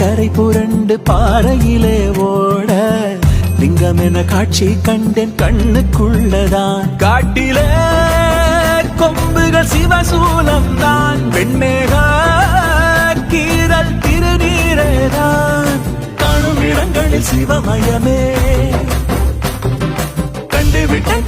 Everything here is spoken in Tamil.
கரை புரண்டு பாறையிலே ஓட லிங்கம் என காட்சி கண்டேன் கண்ணுக்குள்ளதான். காட்டிலே கொம்புகள் சிவசூலம் தான், வெண்மேக கீரல் திருநீரேதான். காணும் இடங்களில் சிவமயமே கண்டுவிட்டேன்.